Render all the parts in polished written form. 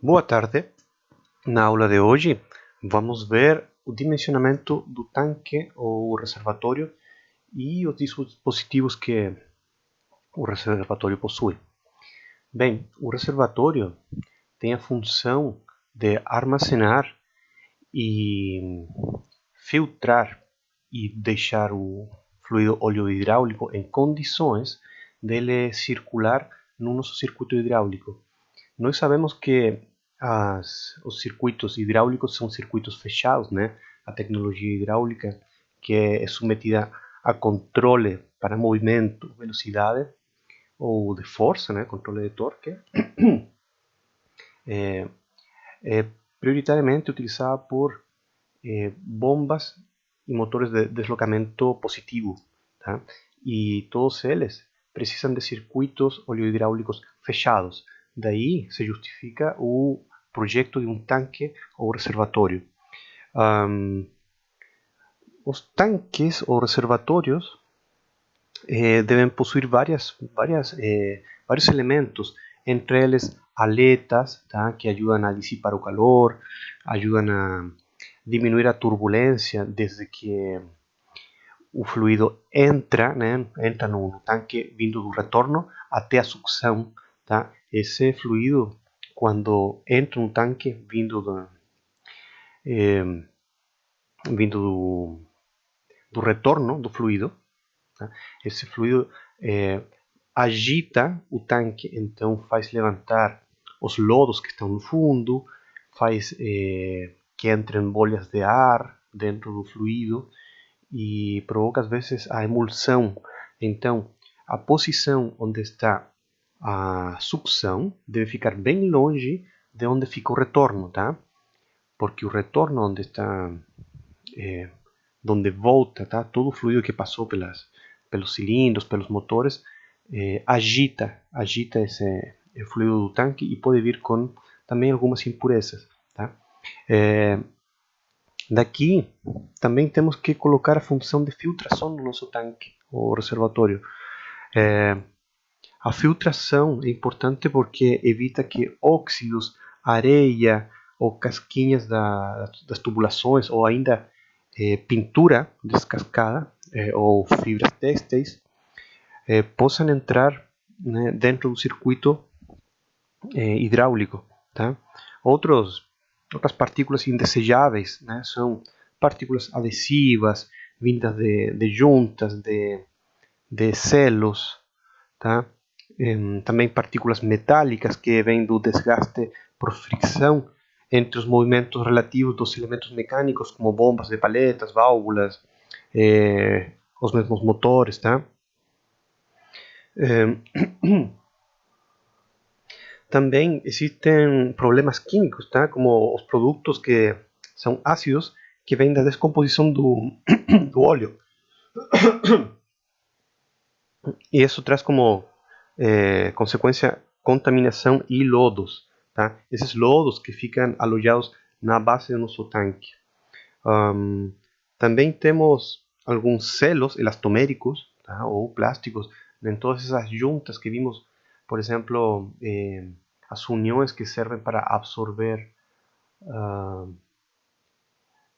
Boa tarde. Na aula de hoje, vamos ver o dimensionamento do tanque ou reservatório e os dispositivos que o reservatório possui. Bem, o reservatório tem a função de armazenar e filtrar e deixar o fluido óleo hidráulico em condições dele circular no nosso circuito hidráulico. Nós sabemos que os circuitos hidráulicos são circuitos fechados, né? A tecnologia hidráulica que é submetida a controle para movimento, velocidade ou de força, né? Controle de torque, é prioritariamente utilizada por bombas e motores de deslocamento positivo, tá? E todos eles precisam de circuitos oleohidráulicos fechados. Daí se justifica o projeto de um tanque ou reservatório. Os tanques ou reservatórios devem possuir vários elementos, entre eles aletas, tá? Que ajudam a dissipar o calor, ajudam a diminuir a turbulência desde que o fluido entra, né? Entra no tanque vindo do retorno até a sucção, tá? Esse fluido, quando entra no tanque vindo do retorno do fluido, tá? Esse fluido agita o tanque, então faz levantar os lodos que estão no fundo, faz que entrem bolhas de ar dentro do fluido e provoca às vezes a emulsão. Então, a posição onde está a sucção deve ficar bem longe de onde fica o retorno, tá? Porque o retorno onde está, onde volta, tá? Todo o fluido que passou pelos cilindros, pelos motores, agita esse fluido do tanque e pode vir com também algumas impurezas, tá? Daqui também temos que colocar a função de filtração no nosso tanque ou reservatório. A filtração é importante porque evita que óxidos, areia ou casquinhas das tubulações ou ainda pintura descascada ou fibras têxteis possam entrar, né, dentro do circuito hidráulico, tá? Outras partículas indesejáveis, né, são partículas adesivas vindas de juntas, de selos, tá? Também partículas metálicas que vêm do desgaste por fricção entre os movimentos relativos dos elementos mecânicos, como bombas de paletas, válvulas, os mesmos motores, tá? Também existem problemas químicos, tá? Como os produtos que são ácidos que vêm da descomposição do óleo. E isso traz como consequência contaminação e lodos, tá? Esses lodos que ficam alojados na base do nosso tanque. Também temos alguns selos elastoméricos, tá? Ou plásticos em todas essas juntas que vimos, por exemplo, as uniões que servem para absorver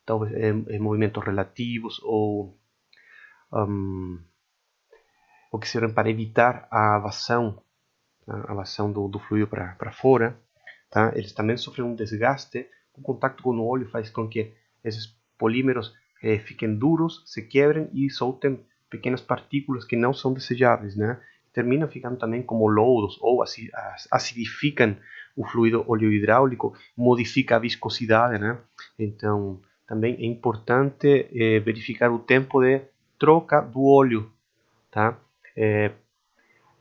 talvez movimentos relativos ou que servem para evitar a vazão do fluido para fora, tá? Eles também sofrem um desgaste. O contato com o óleo faz com que esses polímeros fiquem duros, se quebrem e soltem pequenas partículas que não são desejáveis, né? Terminam ficando também como lodos ou acidificam o fluido oleohidráulico, modifica a viscosidade, né? Então, também é importante verificar o tempo de troca do óleo, tá? É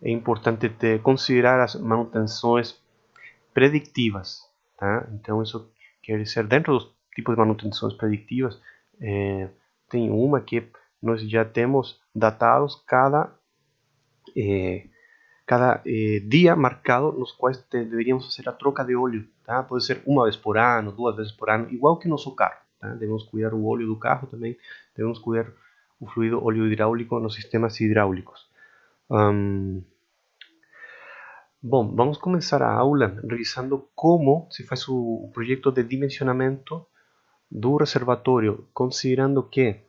importante considerar as manutenções predictivas, tá? Então, isso quer dizer, dentro dos tipos de manutenções predictivas, tem uma que nós já temos datados cada dia marcado nos quais deveríamos fazer a troca de óleo, tá? Pode ser uma vez por ano, 2 vezes por ano, igual que nosso carro, tá? Devemos cuidar o óleo do carro também, devemos cuidar o fluido óleo hidráulico nos sistemas hidráulicos. Bom, vamos começar a aula revisando como se faz o projeto de dimensionamento do reservatório, considerando que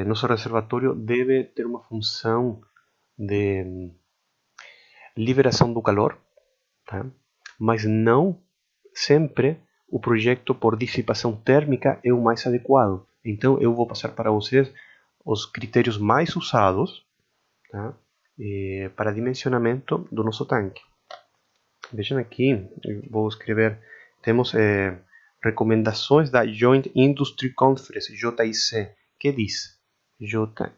nosso reservatório deve ter uma função de liberação do calor, tá? Mas não sempre o projeto por dissipação térmica é o mais adequado. Então eu vou passar para vocês os critérios mais usados, tá? Para dimensionamento do nosso tanque. Vejam aqui, eu vou escrever, temos recomendações da Joint Industry Conference, JIC, que diz, JIC,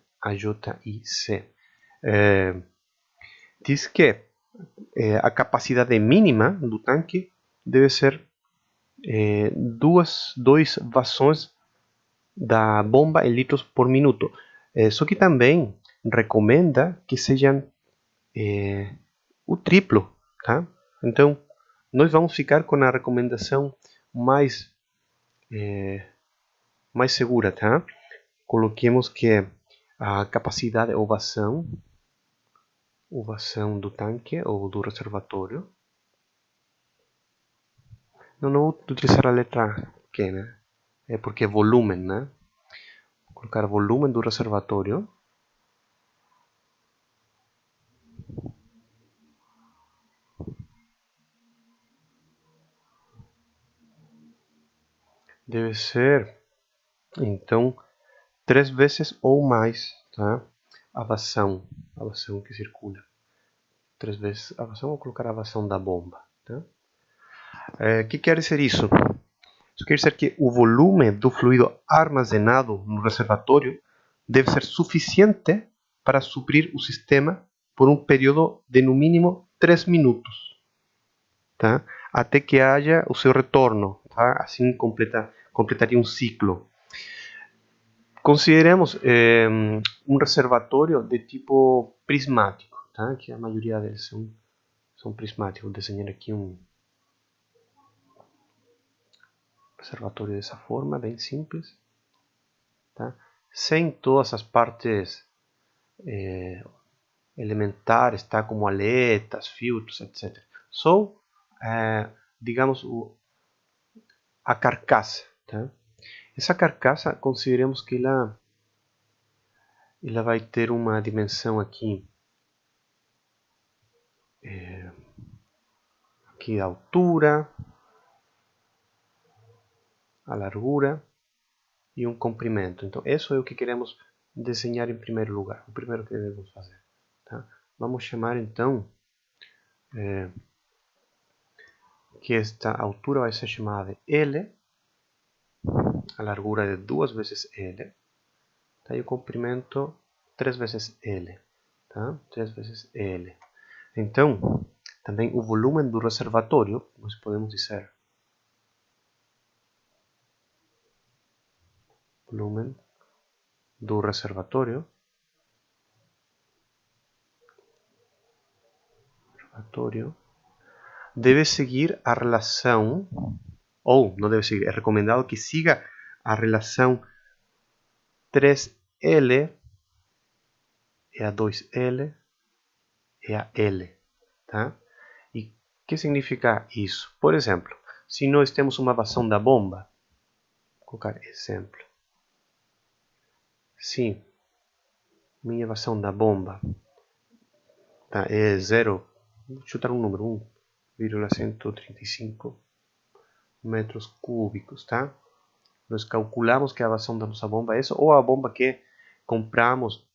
diz que a capacidade mínima do tanque deve ser dois vazões da bomba em litros por minuto. Só que também recomenda que sejam o triplo, tá? Então, nós vamos ficar com a recomendação mais segura, tá? Coloquemos que a capacidade ou vazão do tanque ou do reservatório. Não vou utilizar a letra Q, né? É porque é volume, né? Vou colocar volume do reservatório. Deve ser, então, 3 vezes ou mais, tá? A vazão que circula. 3 vezes a vazão, vou colocar a vazão da bomba, tá? Que quer dizer isso? Isso quer dizer que o volume do fluido armazenado no reservatório deve ser suficiente para suprir o sistema por um período de no mínimo 3 minutos, tá? Até que haja o seu retorno, tá? Assim completaria um ciclo. Consideremos um reservatório de tipo prismático, tá? Que a maioria deles são prismáticos. Vou desenhar aqui um reservatório dessa forma, bem simples, tá? Sem todas as partes elementares, tá? Como aletas, filtros, etc. Só, digamos, a carcaça, tá? Essa carcaça, consideremos que ela vai ter uma dimensão aqui, aqui a altura, a largura e um comprimento. Então, isso é o que queremos desenhar em primeiro lugar, o primeiro que devemos fazer, tá? Vamos chamar então que esta altura vai ser chamada de L, a largura de 2 vezes L, tá? E o comprimento 3 vezes L, tá? 3 vezes L. Então, também o volume do reservatório, nós podemos dizer volume do reservatório deve seguir a relação, ou não deve seguir, é recomendado que siga a relação 3L é a 2L é a L, tá? E o que significa isso? Por exemplo, se nós temos uma vazão da bomba, vou colocar exemplo. Se minha vazão da bomba, tá, é 0, vou chutar um número, 1,135 metros cúbicos, tá? Nós calculamos que a vazão da nossa bomba é essa, ou a bomba que compramos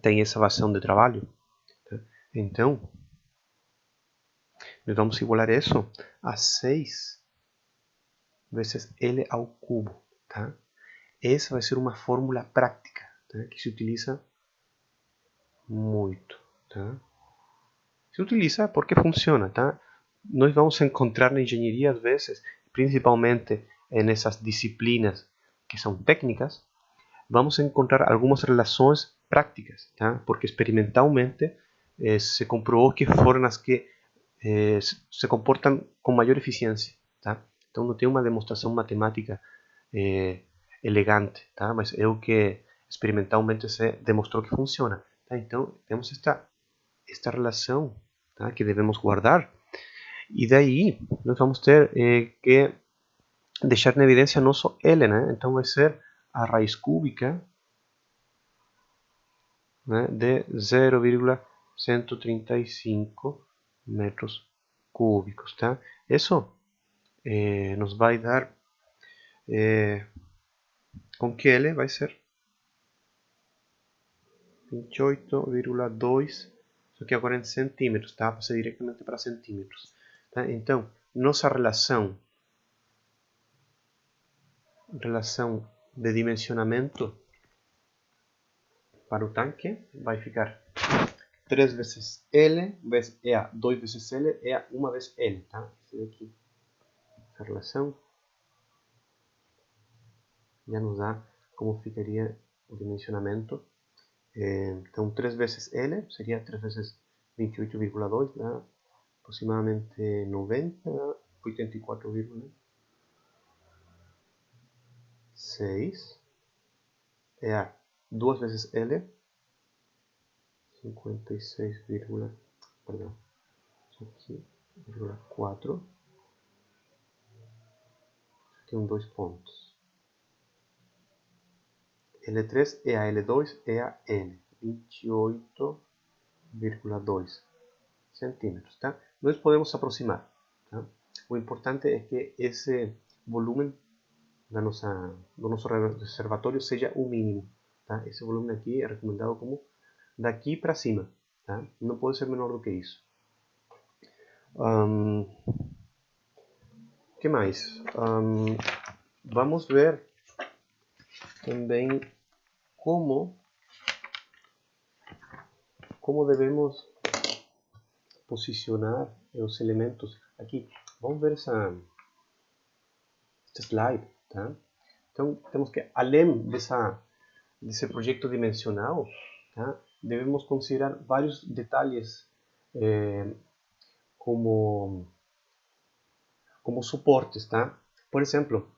tem essa vazão de trabalho, tá? Então, nós vamos igualar isso a 6 vezes L ao cubo, tá? Essa vai ser uma fórmula prática, tá? Que se utiliza muito, tá? Se utiliza porque funciona, tá? Nós vamos encontrar na engenharia, às vezes, principalmente nessas disciplinas que são técnicas, vamos encontrar algumas relações práticas, tá? Porque experimentalmente se comprovou que foram as que se comportam com maior eficiência, tá? Então não tem uma demonstração matemática elegante, tá? Mas é o que experimentalmente se demonstrou que funciona, tá? Então temos esta relação, tá? Que devemos guardar. E daí nós vamos ter que deixar em evidência nosso L, né? Então vai ser a raiz cúbica, né, de 0,135 metros cúbicos, tá? Isso nos vai dar com que L vai ser 28,2, só que agora em centímetros, tá? Passei diretamente para centímetros, tá? Então, nossa relação de dimensionamento para o tanque vai ficar 3 vezes L vezes EA, 2 vezes L, EA 1 vezes L, tá? Esse daqui, essa relação já nos dá como ficaria o dimensionamento. Então 3 vezes L seria 3 vezes 28,2, dá aproximadamente 90, 84,6. EA 2 vezes L, 56, perdão, aqui, 4, tem 2 pontos. L3 é a L2 é a L, 28,2 centímetros, tá? Nós podemos aproximar, tá? O importante é que esse volume do nosso reservatório seja o mínimo, tá? Esse volume aqui é recomendado como daqui para cima, tá? Não pode ser menor do que isso. Que mais? Vamos ver também como devemos posicionar os elementos aqui. Vamos ver este slide, tá? Então, temos que, além desse projeto dimensional, tá? Devemos considerar vários detalhes como suportes, tá? Por exemplo,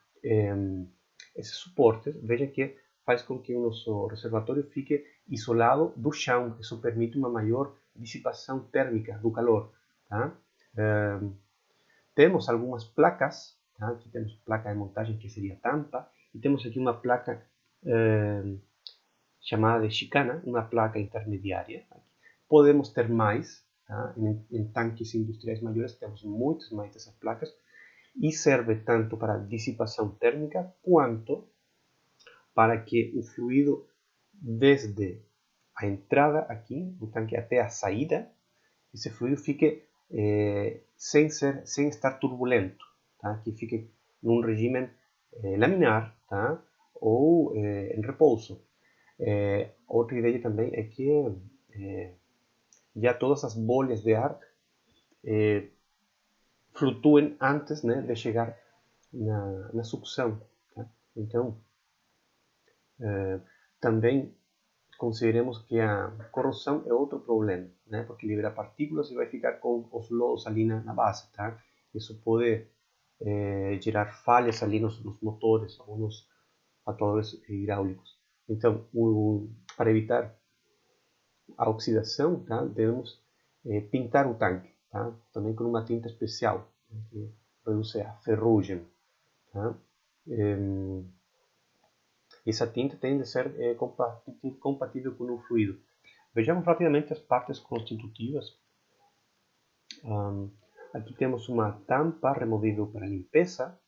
esses suportes, veja que faz com que o nosso reservatório fique isolado do chão. Isso permite uma maior dissipação térmica do calor, tá? Temos algumas placas, tá? Aqui temos placa de montagem que seria tampa, e temos aqui uma placa chamada de chicana, uma placa intermediária. Podemos ter mais, tá? Em tanques industriais maiores temos muitas mais dessas placas, e serve tanto para dissipação térmica quanto para que o fluido desde a entrada aqui do tanque até a saída, esse fluido fique sem estar turbulento, tá? Que fique num regime laminar, tá? Ou em repouso. Outra ideia também é que já todas as bolhas de ar flutuem antes, né, de chegar na sucção, tá? Então, também consideremos que a corrosão é outro problema, né? Porque libera partículas e vai ficar com os lodos ali na base, tá? Isso pode gerar falhas ali nos motores ou nos fatores hidráulicos. Então, para evitar a oxidação, tá? Devemos pintar o tanque, tá? Também com uma tinta especial, né? Que reduz a ferrugem, tá? Essa tinta tem de ser compatível com o fluido. Vejamos rapidamente as partes constitutivas. Aqui temos uma tampa removível para limpeza,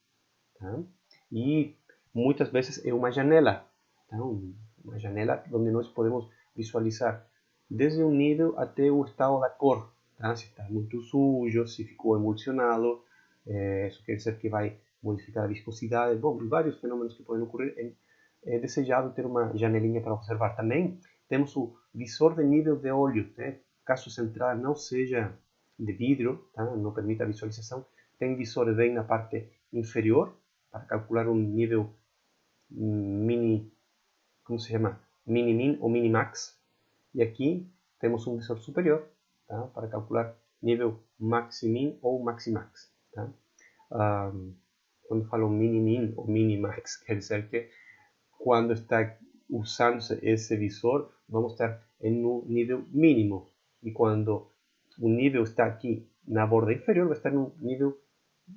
tá? E muitas vezes é uma janela, tá? Uma janela onde nós podemos visualizar desde um nível até o estado da cor, tá? Se está muito sujo, se ficou emulsionado, isso quer dizer que vai modificar a viscosidade. Bom, vários fenômenos que podem ocorrer. É desejado ter uma janelinha para observar. Também temos o visor de nível de óleo, né? Caso a central não seja de vidro, tá? Não permite a visualização, tem visor bem na parte inferior para calcular um nível mini, como se chama? Mini-min ou mini-max. E aqui temos um visor superior, tá? Para calcular nível maxi-min ou maxi-max, tá? Quando falo mini-min ou mini-max, quer dizer que quando está usando esse visor, vamos estar em um nível mínimo, E quando o nível está aqui na borda inferior, vai estar no nível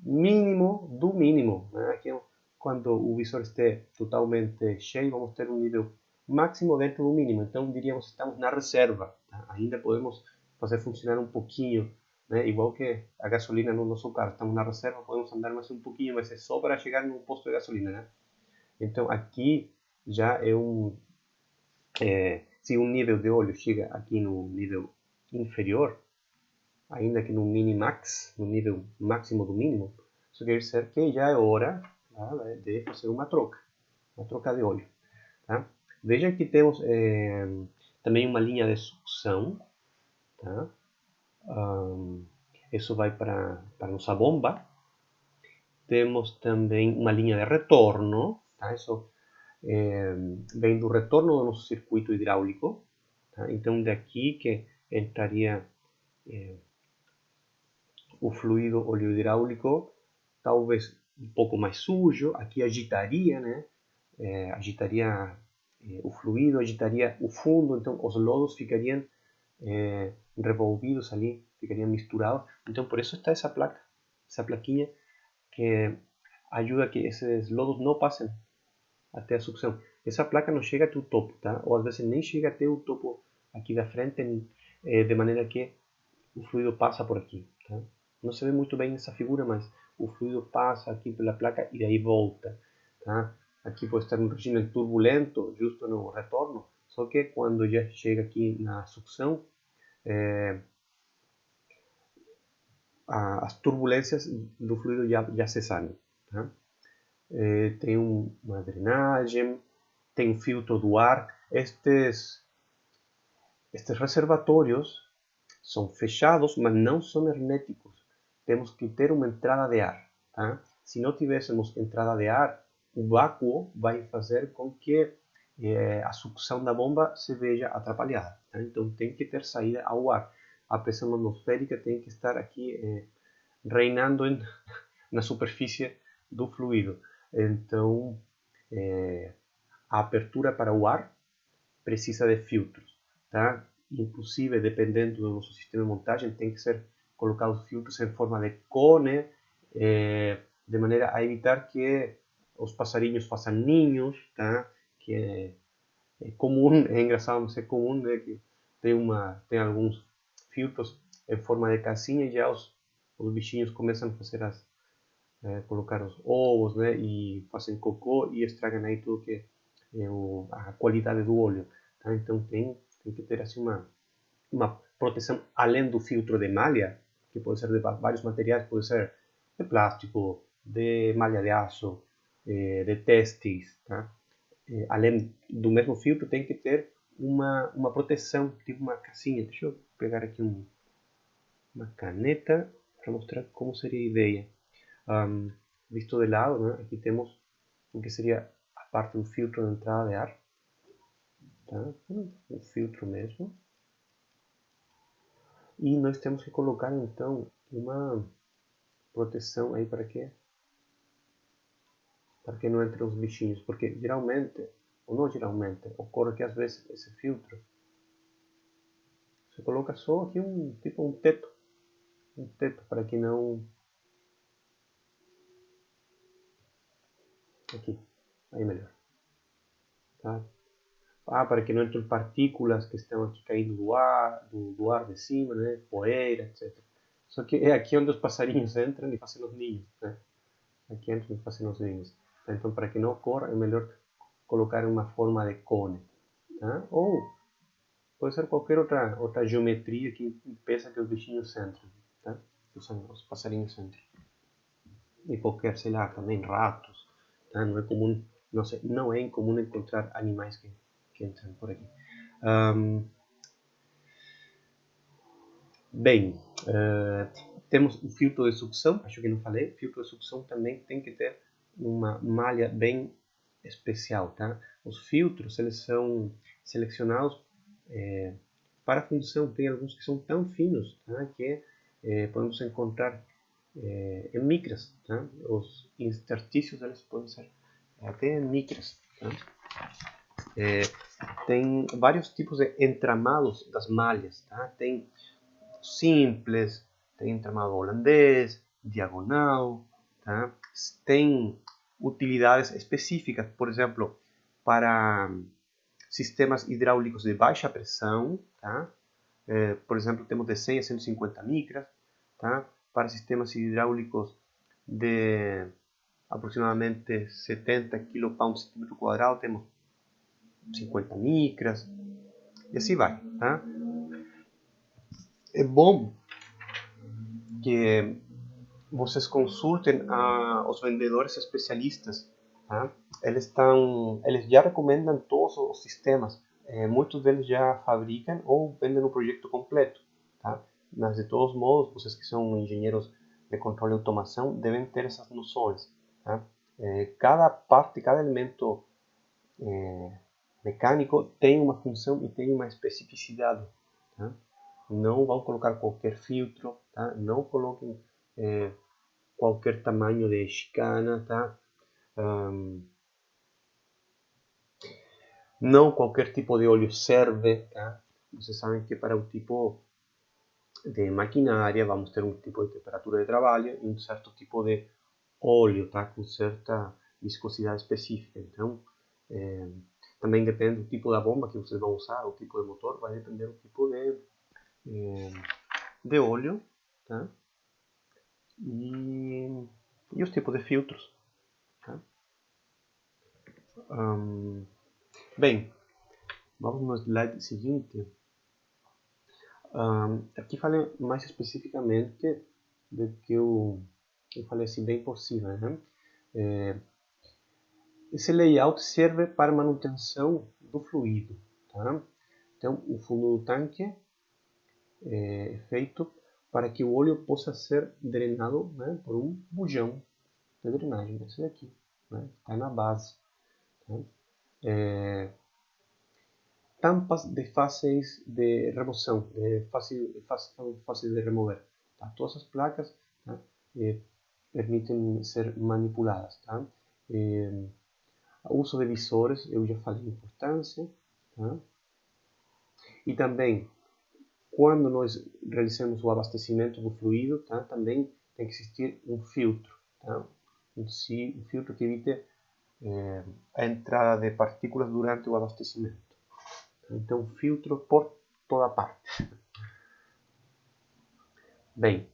mínimo do mínimo, né? Aqui, quando o visor estiver totalmente cheio, vamos ter um nível máximo dentro do mínimo. Então, diríamos que estamos na reserva. Tá? Ainda podemos fazer funcionar um pouquinho, né? Igual que a gasolina no nosso carro. Estamos na reserva, podemos andar mais um pouquinho, mas é só para chegar no posto de gasolina, né? Então, aqui já é se um nível de óleo chega aqui no nível inferior, ainda que no minimax, no nível máximo do mínimo, isso quer dizer que já é hora, tá, de fazer uma troca de óleo. Tá? Veja que temos também uma linha de sucção. Tá? Isso vai para nossa bomba. Temos também uma linha de retorno. Tá? Isso vem do retorno do nosso circuito hidráulico. Tá? Então, daqui que entraria o fluido óleo hidráulico, talvez um pouco mais sujo. Aqui agitaria, né? Agitaria o fluido, agitaria o fundo, então os lodos ficariam revolvidos ali, ficariam misturados. Então, por isso está essa placa, essa plaquinha que ajuda a que esses lodos não passem até a sucção. Essa placa não chega até o topo, tá? Ou às vezes nem chega até o topo aqui da frente, de maneira que o fluido passa por aqui, tá? Não se vê muito bem nessa figura, mas o fluido passa aqui pela placa e daí volta, tá? Aqui pode estar um regime turbulento, justo no retorno, só que quando já chega aqui na sucção, as turbulências do fluido já cessaram. Tá? Tem uma drenagem, tem um filtro do ar. Estes reservatórios são fechados, mas não são herméticos. Temos que ter uma entrada de ar. Tá? Se não tivéssemos entrada de ar, o vácuo vai fazer com que a sucção da bomba se veja atrapalhada. Tá? Então tem que ter saída ao ar. A pressão atmosférica tem que estar aqui reinando na superfície do fluido. Então a abertura para o ar precisa de filtros. Tá? Inclusive, dependendo do nosso sistema de montagem, tem que ser colocados filtros em forma de cone, de maneira a evitar que os passarinhos façam ninhos, tá? Que é comum, é engraçado, mas é comum, né? Que tem alguns filtros em forma de casinha e já os bichinhos começam a fazer colocar os ovos, né? E fazem cocô e estragam aí tudo que é a qualidade do óleo. Tá? Então tem que ter assim uma proteção além do filtro de malha, que pode ser de vários materiais, pode ser de plástico, de malha de aço, de testes. Tá? Além do mesmo filtro, tem que ter uma proteção, tipo uma casinha. Deixa eu pegar aqui uma caneta para mostrar como seria a ideia. Visto de lado, né? Aqui temos o que seria a parte do filtro de entrada de ar. Tá? O filtro mesmo. E nós temos que colocar então uma proteção aí para quê? Para que não entrem os bichinhos, porque geralmente, ou não geralmente, ocorre que às vezes esse filtro você coloca só aqui tipo um teto para que não, aqui, aí melhor, tá? Para que não entrem partículas que estão aqui caindo do ar de cima, né? Poeira, etc. Só que é aqui onde os passarinhos entram e fazem os ninhos, né? Aqui entram e fazem os ninhos. Então, para que não ocorra, é melhor colocar uma forma de cone. Tá? Ou pode ser qualquer outra geometria que impeça que os bichinhos entrem. Tá? Os passarinhos entrem. E qualquer, sei lá, também ratos. Tá? Não é comum, não é incomum encontrar animais que entram por aqui. Bem, temos o filtro de sucção, acho que não falei, o filtro de sucção também tem que ter uma malha bem especial, tá? Os filtros, eles são selecionados para a função, tem alguns que são tão finos, tá? Que podemos encontrar em micras, tá? Os interstícios, eles podem ser até em micras, tá? Tem vários tipos de entramados das malhas, tá? Tem simples, tem entramado holandês, diagonal, tá? Tem utilidades específicas, por exemplo, para sistemas hidráulicos de baixa pressão, tá? Por exemplo, temos de 100 a 150 micras, tá? Para sistemas hidráulicos de aproximadamente 70 kPa/cm², temos 50 micras, e assim vai, tá? É bom que vocês consultem os vendedores especialistas, tá? Eles já recomendam todos os sistemas. Muitos deles já fabricam ou vendem o projeto completo, tá? Mas de todos modos, vocês que são engenheiros de controle e automação devem ter essas noções, tá? Cada parte, cada elemento mecânico tem uma função e tem uma especificidade, tá? Não vão colocar qualquer filtro, tá? Não coloquem qualquer tamanho de chicana, tá? Não qualquer tipo de óleo serve, tá? Vocês sabem que para o tipo de maquinária vamos ter um tipo de temperatura de trabalho e um certo tipo de óleo, tá? Com certa viscosidade específica. Então, também depende do tipo da bomba que vocês vão usar, o tipo de motor, vai depender do tipo de óleo, tá? E os tipos de filtros, tá? Bem, vamos no slide seguinte. Aqui falei mais especificamente do que eu falei assim bem por cima, né? Esse layout serve para manutenção do fluido, tá? Então, o fundo do tanque é feito para que o óleo possa ser drenado, né, por um bujão de drenagem, esse daqui, né? Está na base, tá? Tampas de fáceis de remoção, fácil de remover, tá? Todas as placas, tá? Permitem ser manipuladas, tá? O uso de visores, eu já falei a importância, tá? E também, quando nós realizamos o abastecimento do fluido, tá? Também tem que existir um filtro, tá? Um filtro que evite a entrada de partículas durante o abastecimento. Então, filtro por toda parte. Bem,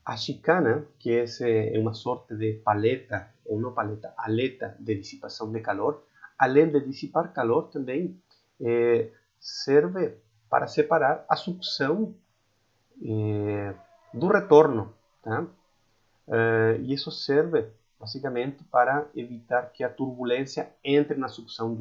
a chicana, que é uma sorte de paleta, ou não paleta, aleta de dissipação de calor, além de dissipar calor, também serve para separar a sucção do retorno, tá? E isso serve basicamente para evitar que a turbulência entre na sucção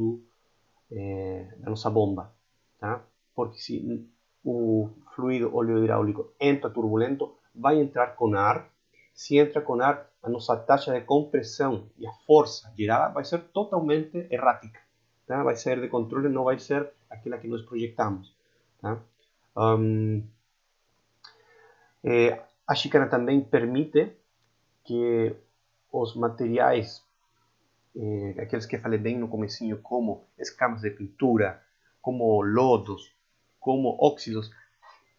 da nossa bomba, tá? Porque se o fluido óleo hidráulico entra turbulento, vai entrar com ar. Se entra com ar, a nossa taxa de compressão e a força gerada vai ser totalmente errática, tá? Vai ser de controle, não vai ser aquela que nós projetamos, tá? A xícara também permite que os materiais, aqueles que falei bem no comecinho, como escamas de pintura, como lodos, como óxidos,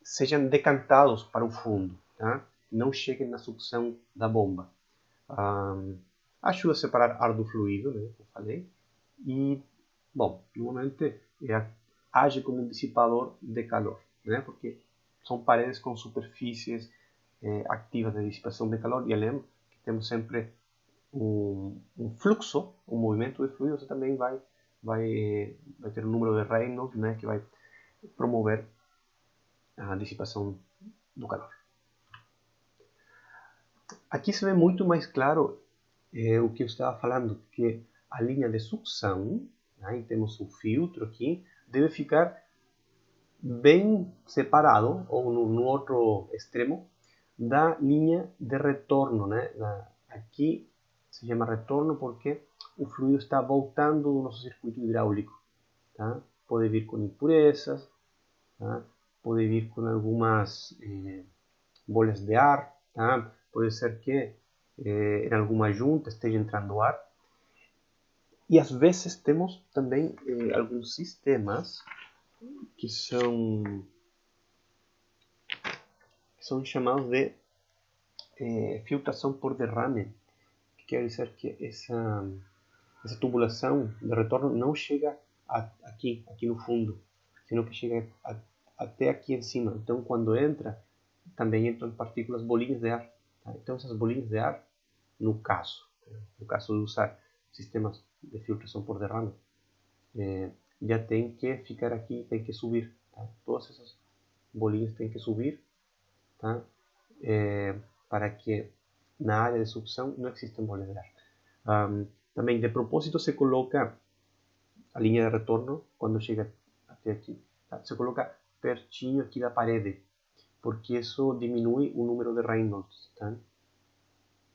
sejam decantados para o fundo, tá? Não cheguem na sucção da bomba. Ajuda a separar ar do fluido, né, como falei, e, bom, normalmente age como um dissipador de calor, né, porque são paredes com superfícies ativas de dissipação de calor, e além que temos sempre um fluxo, um movimento de fluido, você também vai ter um número de Reynolds, né, que vai promover a dissipação do calor. Aqui se vê muito mais claro o que eu estava falando, que a linha de sucção, né, e temos o filtro aqui, deve ficar bem separado, ou no outro extremo, da linha de retorno, né? Aqui se chama retorno porque o fluido está voltando do nosso circuito hidráulico, tá? Pode vir com impurezas, tá? Pode vir com algumas bolhas de ar, tá? Pode ser que em alguma junta esteja entrando ar. E às vezes temos também alguns sistemas que são chamados de filtração por derrame, que quer dizer que essa tubulação de retorno não chega aqui no fundo, sino que chega até aqui em cima. Então, quando entra, também entram partículas, bolinhas de ar. Tá? Então, essas bolinhas de ar, no caso de usar sistemas de filtração por derrame, já tem que ficar aqui, tem que subir. Tá? Todas essas bolinhas têm que subir, tá? Para que na área de sucção não existem bolhas de ar. Também, de propósito, se coloca a linha de retorno quando chega até aqui. Tá? Se coloca pertinho aqui da parede, porque isso diminui o número de Reynolds. Tá?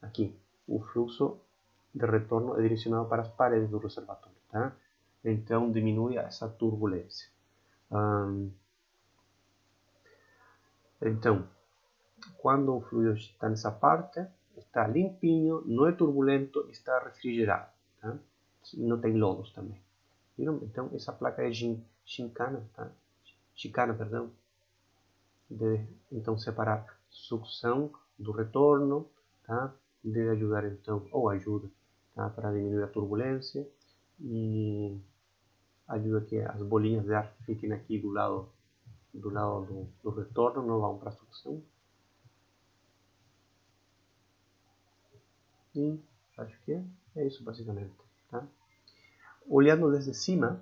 Aqui, o fluxo de retorno é direcionado para as paredes do reservatório. Tá? Então, diminui essa turbulência. Então, quando o fluido está nessa parte, está limpinho, não é turbulento, está refrigerado. Tá? Não tem lodos também. Viram? Então, essa placa é chicana, tá? Perdão. Deve, então, separar sucção do retorno, tá? Deve ajudar, então, ou ajuda, tá? Para diminuir a turbulência e ajuda que as bolinhas de ar fiquem aqui do lado do retorno, não vão para a sucção. E acho que é isso basicamente, tá? Olhando desde cima,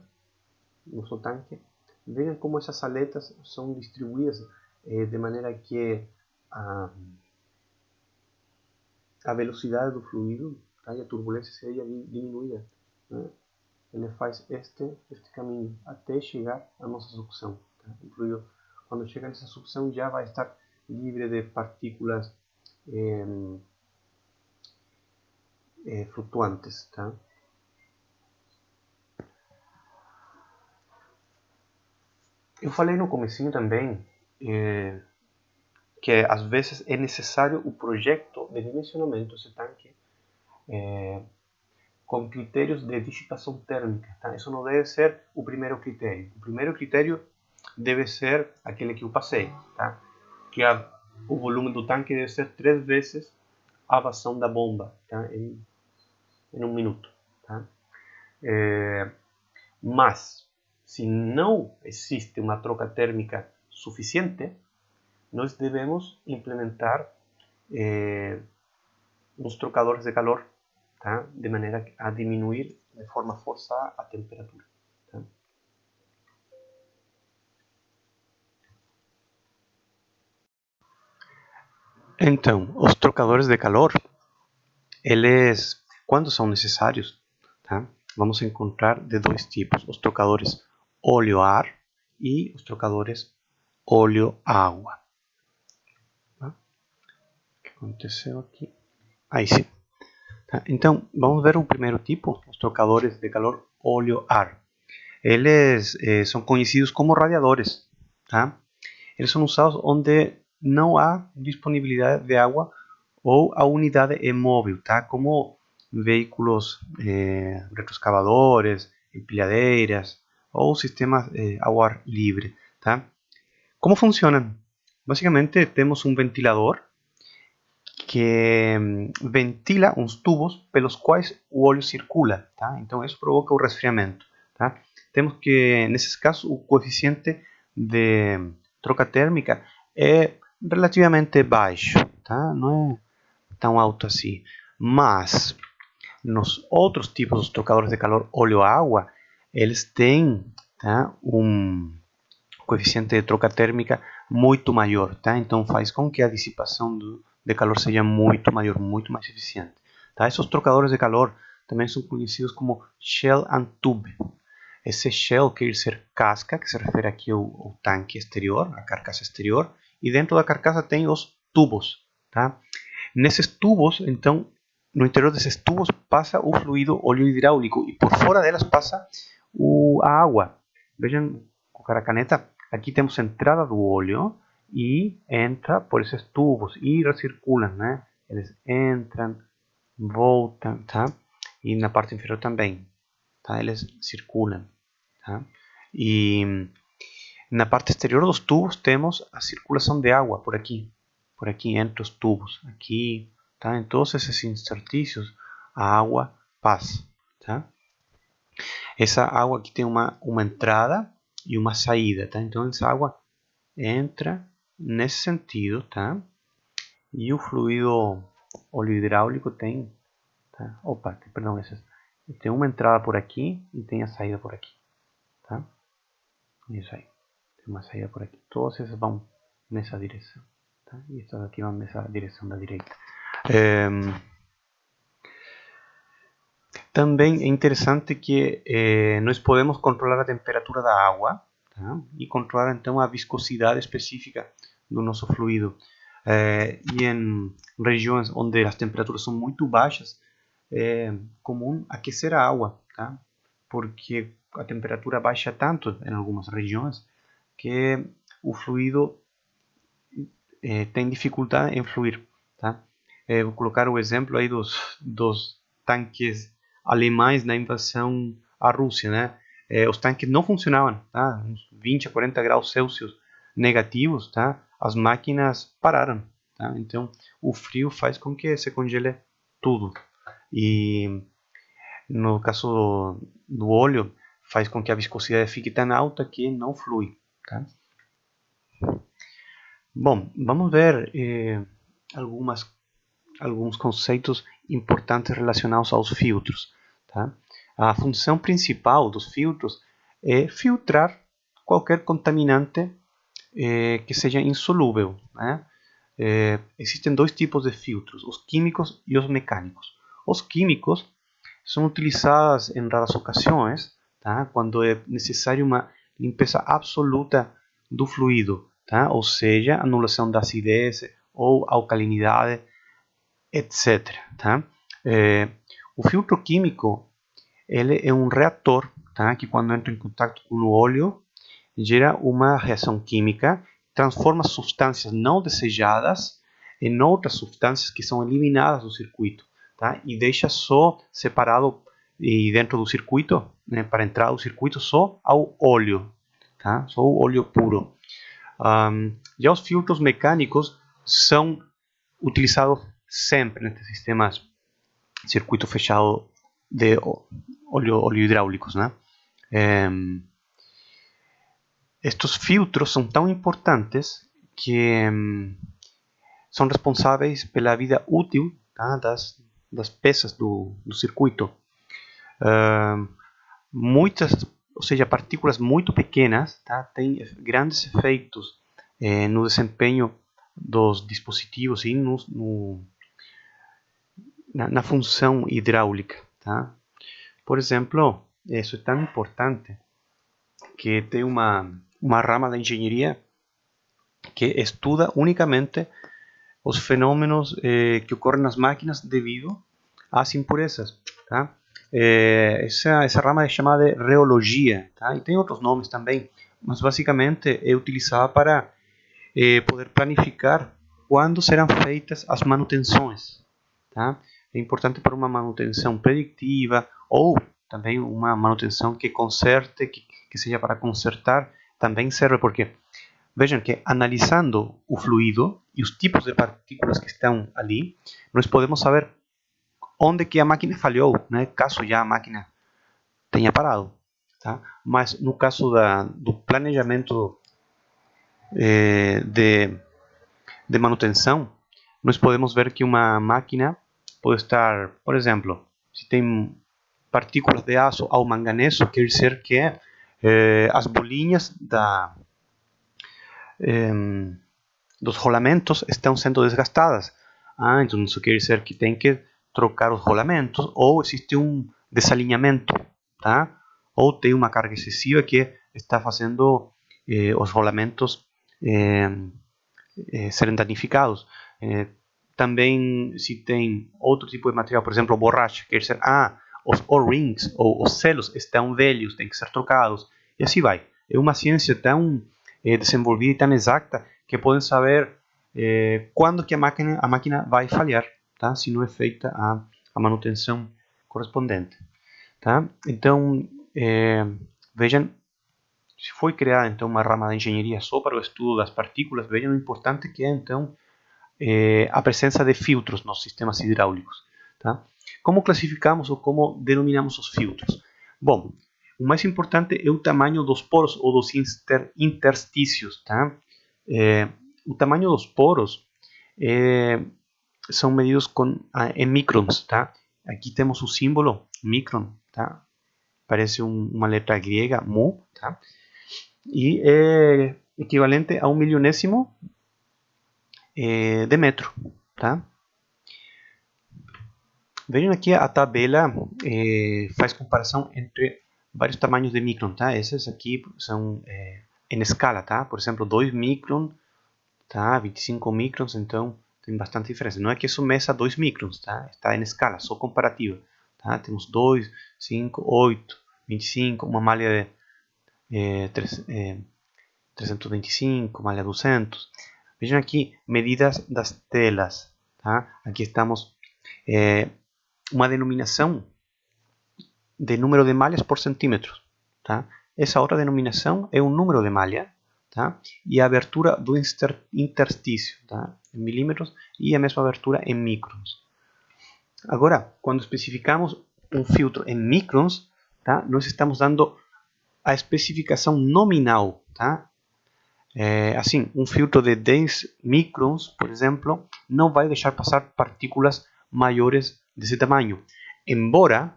nosso tanque, vejam como essas aletas são distribuídas de maneira que a velocidade do fluido, tá? E a turbulência seja diminuída. Né? Ele faz este caminho até chegar à nossa sucção. Tá? O fluido, quando chega nessa sucção, já vai estar livre de partículas flutuantes. Tá? Eu falei no comecinho também que às vezes é necessário o projeto de dimensionamento desse tanque com critérios de dissipação térmica. Tá? Isso não deve ser o primeiro critério. O primeiro critério deve ser aquele que eu passei, tá? Que o volume do tanque deve ser 3 vezes a vazão da bomba, tá? em um minuto. Tá? Mas, se não existe uma troca térmica suficiente, nós devemos implementar os trocadores de calor, tá? De maneira a diminuir de forma forçada a temperatura. Tá? Então, os trocadores de calor, eles, quando são necessários, tá? Vamos encontrar de dois tipos: os trocadores óleo-ar e os trocadores óleo-água. Tá? O que aconteceu aqui? Aí sim. Tá? Então, vamos ver o primeiro tipo, os trocadores de calor óleo-ar. Eles são conhecidos como radiadores. Tá? Eles são usados onde não há disponibilidade de água ou a unidade é móvel, tá? Como veículos retroescavadores, empilhadeiras ou sistemas ao ar livre, tá? Como funcionam? Basicamente temos um ventilador que ventila uns tubos pelos quais o óleo circula, tá? Então isso provoca o resfriamento, tá? Temos que, nesses casos, o coeficiente de troca térmica é relativamente baixo, tá? Não é tão alto assim. Mas nos outros tipos de trocadores de calor óleo-água, eles têm, tá, um coeficiente de troca térmica muito maior, tá? Então faz com que a dissipação de calor seja muito maior, muito mais eficiente. Tá? Esses trocadores de calor também são conhecidos como shell and tube. Esse shell quer dizer casca, que se refere aqui ao tanque exterior, a carcaça exterior, e dentro da carcaça tem os tubos. Tá? Nesses tubos, então, no interior desses tubos passa o fluido óleo hidráulico e por fora delas passa a água. Vejam, colocar a caneta, aqui temos a entrada do óleo e entra por esses tubos e recirculam, né? Eles entram, voltam, tá? E na parte inferior também. tá? Eles circulam, tá? E na parte exterior dos tubos temos a circulação de água por aqui entre os tubos, aqui, tá? Em todos esses interstícios a água passa, tá? Essa água aqui tem uma entrada e uma saída, tá? Então essa água entra nesse sentido, tá? E o fluido óleo hidráulico tem, tá? Opa, perdão, tem uma entrada por aqui e tem a saída por aqui, tá? Isso aí, tem uma saída por aqui. Todos esses vão nessa direção, tá? E esses aqui vão nessa direção da direita. Também é interessante que nós podemos controlar a temperatura da água, tá? E controlar então a viscosidade específica do nosso fluido. E em regiões onde as temperaturas são muito baixas, é comum aquecer a água, tá? Porque a temperatura baixa tanto em algumas regiões que o fluido tem dificuldade em fluir, tá? Vou colocar o exemplo aí dos tanques alemães na invasão à Rússia, né? Os tanques não funcionavam, tá? Uns 20 a 40 graus Celsius negativos, tá? As máquinas pararam, tá? Então o frio faz com que se congele tudo. E no caso do óleo, faz com que a viscosidade fique tão alta que não flui, tá? Bom, vamos ver alguns conceitos importantes relacionados aos filtros, tá? A função principal dos filtros é filtrar qualquer contaminante que seja insolúvel, né? Existem dois tipos de filtros, os químicos e os mecânicos. Os químicos são utilizados em raras ocasiões, tá? Quando é necessário uma limpeza absoluta do fluido, tá? Ou seja, anulação da acidez ou alcalinidade, etc. Tá? O filtro químico ele é um reator, tá? Que quando entra em contato com o óleo gera uma reação química, transforma substâncias não desejadas em outras substâncias que são eliminadas do circuito, tá? E deixa só separado e dentro do circuito, né, para entrar do circuito só ao óleo, tá? Só o óleo puro. Já os filtros mecânicos são utilizados sempre nestes sistemas circuito fechado de óleo hidráulicos, né? Estes filtros são tão importantes que são responsáveis pela vida útil, tá, das peças do circuito. Muitas, ou seja, partículas muito pequenas, tá, têm grandes efeitos no desempenho dos dispositivos e na função hidráulica, tá? Por exemplo, isso é tão importante que tem uma rama da engenharia que estuda unicamente os fenômenos que ocorrem nas máquinas devido às impurezas, tá? Essa rama é chamada de reologia, tá? E tem outros nomes também, mas basicamente é utilizada para poder planificar quando serão feitas as manutenções, tá? É importante para uma manutenção preditiva ou também uma manutenção que conserte, que seja para consertar, também serve porque, vejam que analisando o fluido e os tipos de partículas que estão ali, nós podemos saber onde que a máquina falhou, né? Caso já a máquina tenha parado, tá? Mas no caso do planejamento de manutenção, nós podemos ver que uma máquina pode estar, por exemplo, se tem partículas de aço ao manganeso, quer dizer que as bolinhas dos rolamentos estão sendo desgastadas. Então isso quer dizer que tem que trocar os rolamentos, ou existe um desalinhamento, tá? Ou tem uma carga excessiva que está fazendo os rolamentos serem danificados. Também se tem outro tipo de material, por exemplo, borracha, quer dizer, os O-rings ou os selos estão velhos, têm que ser trocados, e assim vai. É uma ciência tão desenvolvida e tão exata que podem saber quando que a máquina vai falhar, tá? Se não é feita a manutenção correspondente. tá? Então, vejam, se foi criada então uma rama da engenharia só para o estudo das partículas, vejam o importante que é então a presença de filtros nos sistemas hidráulicos, tá? Como classificamos ou como denominamos os filtros? Bom, o mais importante é o tamanho dos poros ou dos interstícios, tá? O tamanho dos poros são medidos em microns, tá? Aqui temos o símbolo micron, tá? Parece uma letra grega, mu, tá? E é equivalente a 1/1000º de metro, tá? Vejam aqui a tabela faz comparação entre vários tamanhos de micron, tá? Esses aqui são em escala, tá? Por exemplo, 2 micron, tá? 25 microns, então tem bastante diferença. Não é que isso meça 2 microns, tá? Está em escala, só comparativa, tá? Temos 2, 5, 8, 25, uma malha de 325, malha 200. Vejam aqui medidas das telas, tá? Aqui estamos uma denominação de número de malhas por centímetros, tá? Essa outra denominação é o número de malha, tá? E a abertura do interstício, tá? Em milímetros, e a mesma abertura em microns. Agora, quando especificamos um filtro em microns, tá? Nós estamos dando a especificação nominal, tá? Assim, um filtro de 10 microns, por exemplo, não vai deixar passar partículas maiores desse tamanho, embora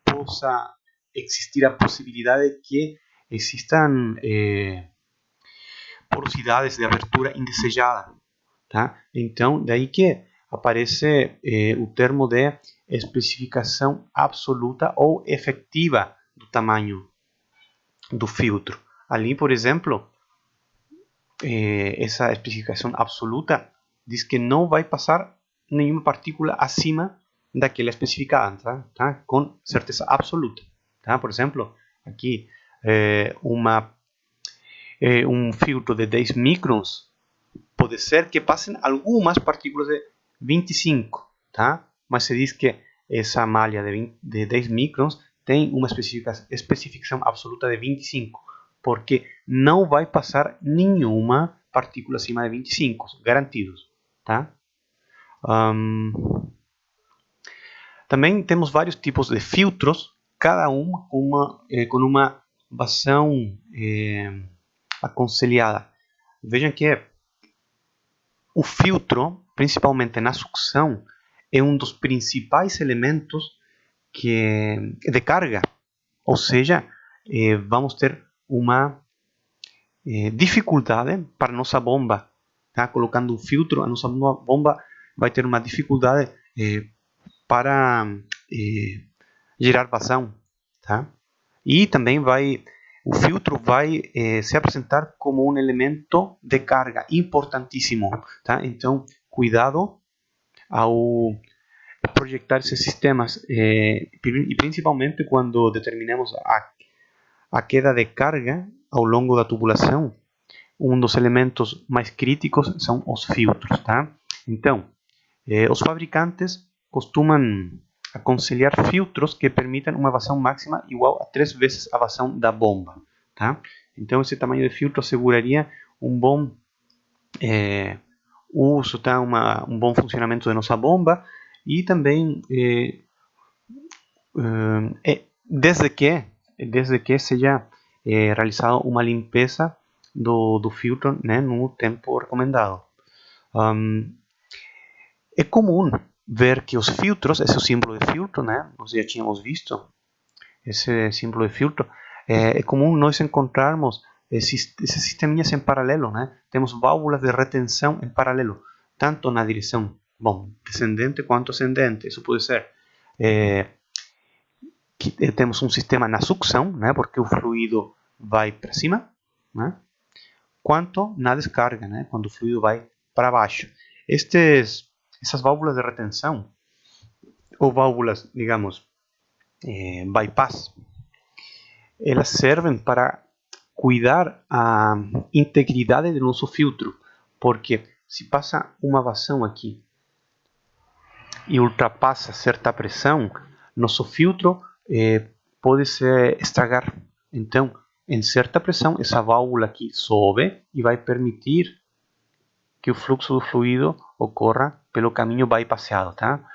possa existir a possibilidade de que existam porosidades de abertura indesejada, tá? Então, daí que aparece o termo de especificação absoluta ou efetiva do tamanho do filtro. Ali, por exemplo, essa especificação absoluta diz que não vai passar nenhuma partícula acima daquela especificada, tá? Com certeza absoluta, tá? Por exemplo, aqui um filtro de 10 microns pode ser que passem algumas partículas de 25, tá? Mas se diz que essa malha de 10 microns tem uma especificação absoluta de 25, porque não vai passar nenhuma partícula acima de 25, garantidos, tá? Também temos vários tipos de filtros, cada um com uma vazão aconselhada. Vejam que o filtro, principalmente na sucção, é um dos principais elementos de carga. Ou seja, vamos ter uma dificuldade para a nossa bomba. Tá? Colocando um filtro, a nossa bomba vai ter uma dificuldade para gerar vazão, tá? E também o filtro vai se apresentar como um elemento de carga importantíssimo, tá? Então, cuidado ao projetar esses sistemas e principalmente quando determinamos a queda de carga ao longo da tubulação, um dos elementos mais críticos são os filtros, tá? Então, os fabricantes costumam aconselhar filtros que permitam uma vazão máxima igual a 3 vezes a vazão da bomba, tá? Então, esse tamanho de filtro asseguraria um bom uso, tá? Um bom funcionamento da nossa bomba e também desde que seja realizada uma limpeza do filtro, né, no tempo recomendado. É comum ver que os filtros, esse é o símbolo de filtro, né? Nós já tínhamos visto esse símbolo de filtro. É comum nós encontrarmos esses sisteminhas em paralelo, né? Temos válvulas de retenção em paralelo, tanto na direção, descendente quanto ascendente. Isso pode ser que temos um sistema na sucção, né? Porque o fluido vai para cima, né? Quanto na descarga, né? Quando o fluido vai para baixo. Essas válvulas de retenção, ou válvulas, digamos, bypass, elas servem para cuidar a integridade do nosso filtro, porque se passa uma vazão aqui e ultrapassa certa pressão, nosso filtro pode se estragar. Então, em certa pressão, essa válvula aqui sobe e vai permitir que o fluxo do fluido ocorra pelo caminho bypassado, tá?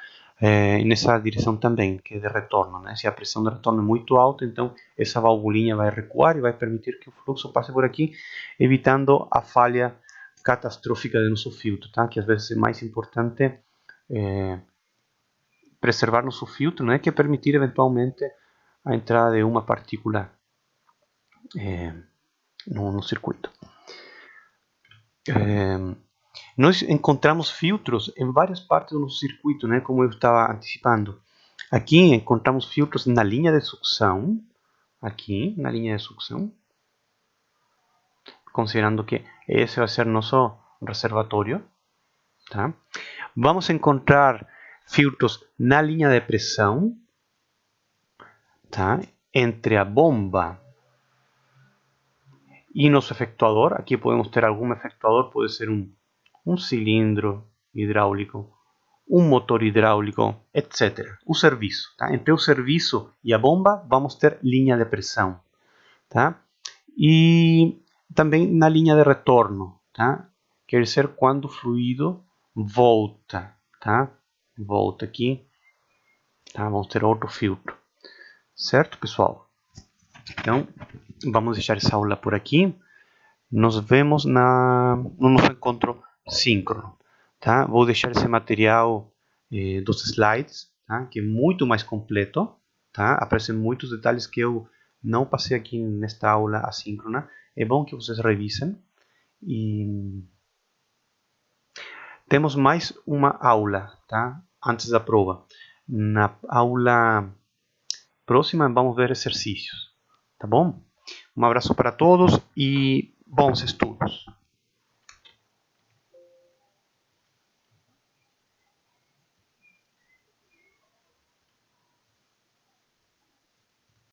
Nessa direção também, que é de retorno, né? Se a pressão de retorno é muito alta, então essa valvulinha vai recuar e vai permitir que o fluxo passe por aqui, evitando a falha catastrófica do nosso filtro, tá? Que às vezes é mais importante preservar nosso filtro, né? Que permitir eventualmente a entrada de uma partícula no circuito. Nós encontramos filtros em várias partes do nosso circuito, né? Como eu estava antecipando. Aqui encontramos filtros na linha de sucção, aqui na linha de sucção, considerando que esse vai ser nosso reservatório, tá? Vamos encontrar filtros na linha de pressão, tá? Entre a bomba e nosso efectuador. Aqui podemos ter algum efectuador, pode ser um cilindro hidráulico, um motor hidráulico, etc. O serviço, tá? Entre o serviço e a bomba vamos ter linha de pressão, tá? E também na linha de retorno, tá? Quer dizer quando o fluido volta, tá? Volta aqui, tá? Vamos ter outro filtro, certo, pessoal? Então, vamos deixar essa aula por aqui. Nos vemos no nosso encontro síncrono, tá? Vou deixar esse material dos slides, tá? Que é muito mais completo, tá? Aparecem muitos detalhes que eu não passei aqui nesta aula assíncrona. É bom que vocês revisem. E temos mais uma aula, tá? Antes da prova. Na aula próxima vamos ver exercícios, tá bom? Um abraço para todos e bons estudos.